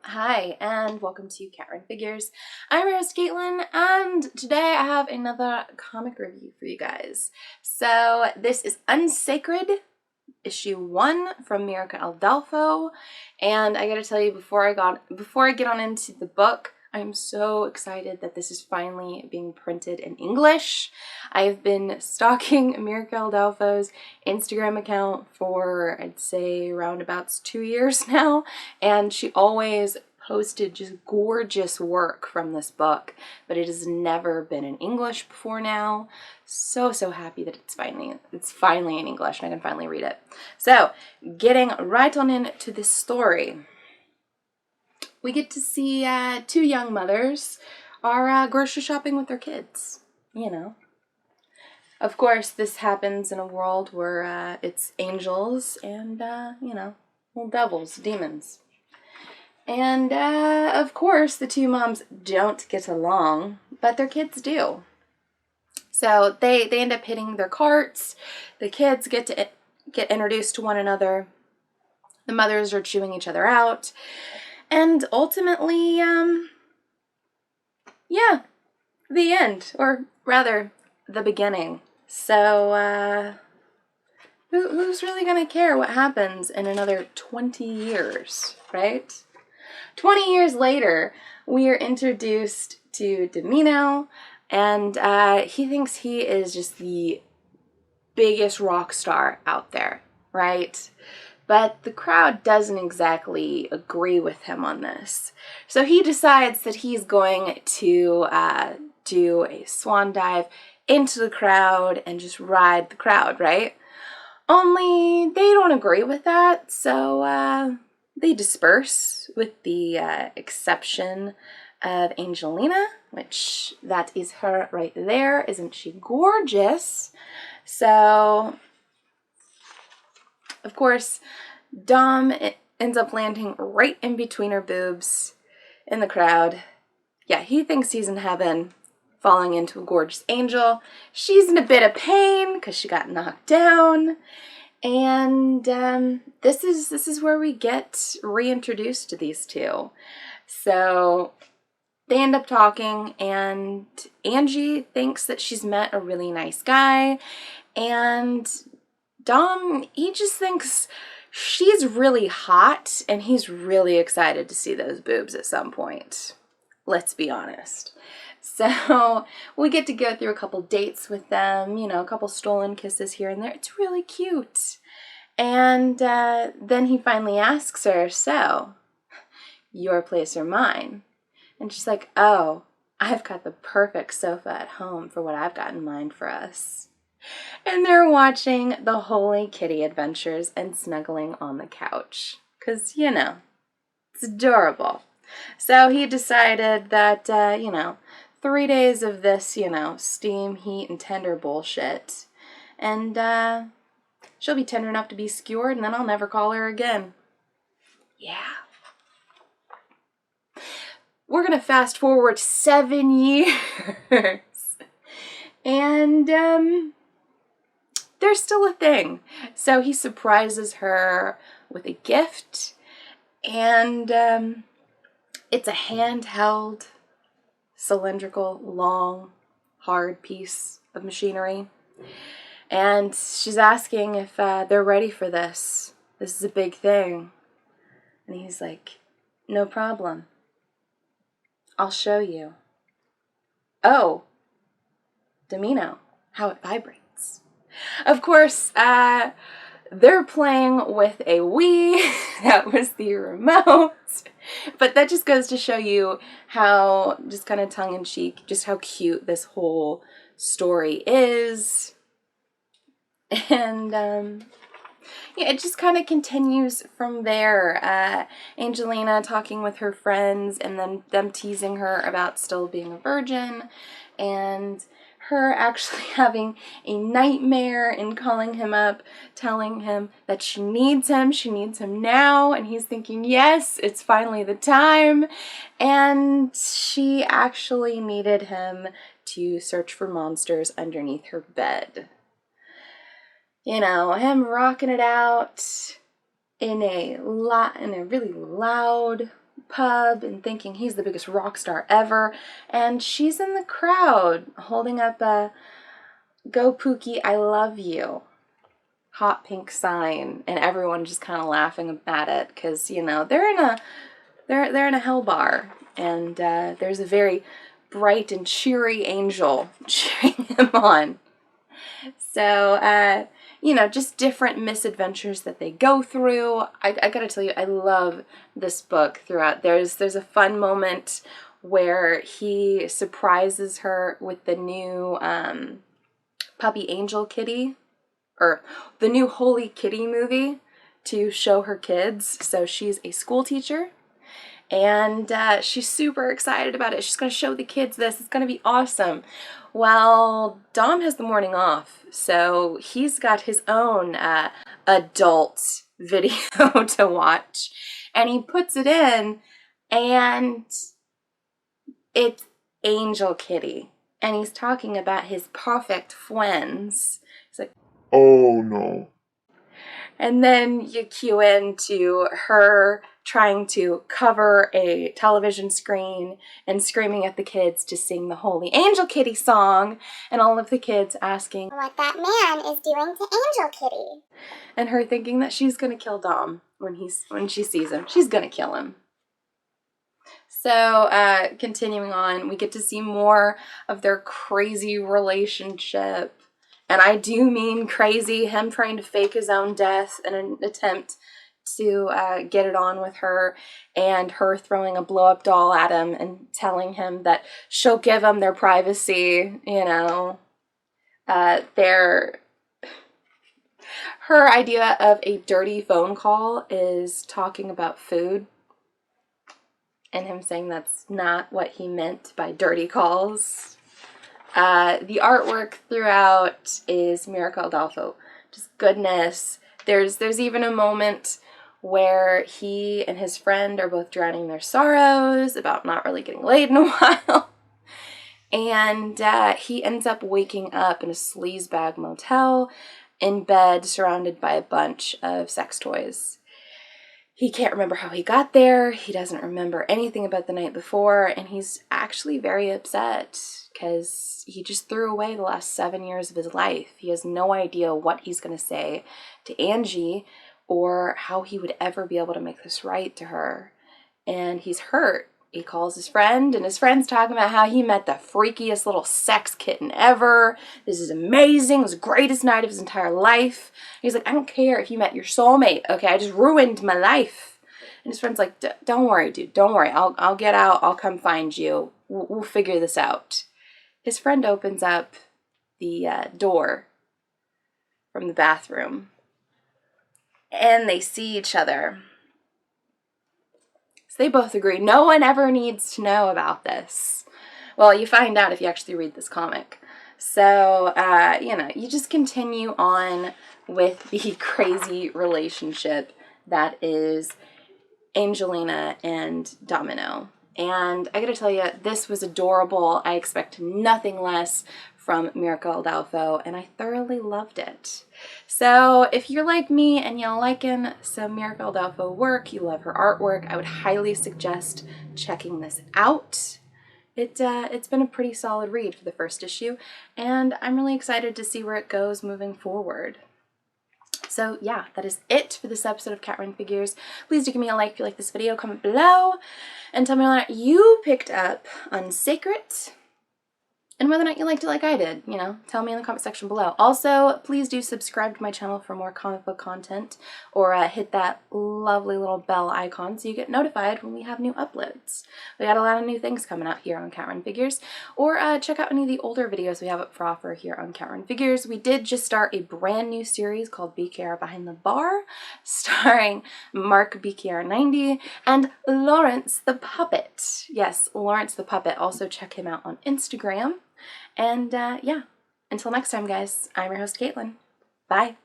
Hi, and welcome to Karen Figures. I'm your host, Caitlin, and today I have another comic review for you guys. So this is Unsacred, issue 1 from Mirka Andolfo, and I gotta tell you, before I get on into the book, I'm so excited that this is finally being printed in English. I've been stalking Mirka Andolfo's Instagram account for, I'd say, roundabouts 2 years now, and she always posted just gorgeous work from this book, but it has never been in English before now. So happy that it's finally in English and I can finally read it. So, getting right on into this story. We get to see two young mothers are grocery shopping with their kids, you know. Of course, this happens in a world where it's angels and, little devils, demons. And, of course, the two moms don't get along, but their kids do. So they end up hitting their carts. The kids get introduced to one another. The mothers are chewing each other out. And ultimately, the end. Or rather, the beginning. So, who's really going to care what happens in another 20 years, right? 20 years later, we are introduced to Domino, and he thinks he is just the biggest rock star out there, right? But the crowd doesn't exactly agree with him on this. So he decides that he's going to do a swan dive into the crowd and just ride the crowd, right? Only they don't agree with that, so they disperse, with the exception of Angelina, which that is her right there. Isn't she gorgeous? So, of course, Dom ends up landing right in between her boobs in the crowd. Yeah, he thinks he's in heaven, falling into a gorgeous angel. She's in a bit of pain because she got knocked down. And this is where we get reintroduced to these two. So they end up talking, and Angie thinks that she's met a really nice guy, and Dom, he just thinks she's really hot, and he's really excited to see those boobs at some point. Let's be honest. So we get to go through a couple dates with them, a couple stolen kisses here and there. It's really cute. And then he finally asks her, so, your place or mine? And she's like, oh, I've got the perfect sofa at home for what I've got in mind for us. And they're watching the Holy Kitty Adventures and snuggling on the couch. Because, it's adorable. So he decided that, 3 days of this, steam, heat, and tender bullshit. And she'll be tender enough to be skewered, and then I'll never call her again. Yeah. We're going to fast forward 7 years. And they're still a thing. So he surprises her with a gift, and it's a handheld, cylindrical, long, hard piece of machinery. And she's asking if they're ready for this. This is a big thing. And he's like, no problem. I'll show you. Oh, Domino, how it vibrates. Of course, they're playing with a Wii. That was the remote. But that just goes to show you how, just kind of tongue-in-cheek, just how cute this whole story is. And, it just kind of continues from there. Angelina talking with her friends, and then them teasing her about still being a virgin, and her actually having a nightmare and calling him up, telling him that she needs him now, and he's thinking, yes, it's finally the time, and she actually needed him to search for monsters underneath her bed. Him rocking it out in a really loud pub and thinking he's the biggest rock star ever, and she's in the crowd holding up a "Go Pookie, I love you" hot pink sign, and everyone just kind of laughing at it because, you know, they're in a hell bar, and there's a very bright and cheery angel cheering him on. So, you know, just different misadventures that they go through. I gotta tell you, I love this book throughout. There's a fun moment where he surprises her with the new Puppy Angel Kitty, or the new Holy Kitty movie, to show her kids. So she's a school teacher, and she's super excited about it. She's going to show the kids this. It's going to be awesome. Well, Dom has the morning off, so he's got his own adult video to watch, and he puts it in, and it's Angel Kitty, and he's talking about his perfect friends. He's like, "Oh no." And then you cue into her trying to cover a television screen and screaming at the kids to sing the Holy Angel Kitty song, and all of the kids asking what that man is doing to Angel Kitty. And her thinking that she's gonna kill Dom when she sees him. She's gonna kill him. So, continuing on, we get to see more of their crazy relationship. And I do mean crazy, him trying to fake his own death in an attempt to get it on with her, and her throwing a blow-up doll at him and telling him that she'll give him their privacy, you know. Her idea of a dirty phone call is talking about food, and him saying that's not what he meant by dirty calls. The artwork throughout is Mirako Adolfo. Just goodness. There's even a moment where he and his friend are both drowning their sorrows about not really getting laid in a while. And he ends up waking up in a sleazebag motel in bed surrounded by a bunch of sex toys. He can't remember how he got there. He doesn't remember anything about the night before, and he's actually very upset because he just threw away the last 7 years of his life. He has no idea what he's going to say to Angie or how he would ever be able to make this right to her. And he's hurt. He calls his friend, and his friend's talking about how he met the freakiest little sex kitten ever. This is amazing. It was the greatest night of his entire life. He's like, I don't care if you met your soulmate, okay? I just ruined my life. And his friend's like, don't worry, dude. Don't worry. I'll get out. I'll come find you. We'll figure this out. His friend opens up the door from the bathroom, and they see each other. So they both agree, no one ever needs to know about this. Well, you find out if you actually read this comic. So, you know, you just continue on with the crazy relationship that is Angelina and Domino. And I gotta tell you, this was adorable. I expect nothing less from Mirako Adolfo, and I thoroughly loved it. So if you're like me and you're liking some Mirako Adolfo work, you love her artwork, I would highly suggest checking this out. It's been a pretty solid read for the first issue, and I'm really excited to see where it goes moving forward. So yeah, that is it for this episode of Cat Run Figures. Please do give me a like if you like this video, comment below, and tell me whether or not you picked up Unsacred, and whether or not you liked it like I did. You know, tell me in the comment section below. Also, please do subscribe to my channel for more comic book content, or hit that lovely little bell icon so you get notified when we have new uploads. We got a lot of new things coming out here on Cat Run Figures, or check out any of the older videos we have up for offer here on Cat Run Figures. We did just start a brand new series called BKR Behind the Bar, starring Mark BKR90 and Lawrence the Puppet. Yes, Lawrence the Puppet. Also check him out on Instagram. And yeah, until next time, guys, I'm your host, Caitlin. Bye.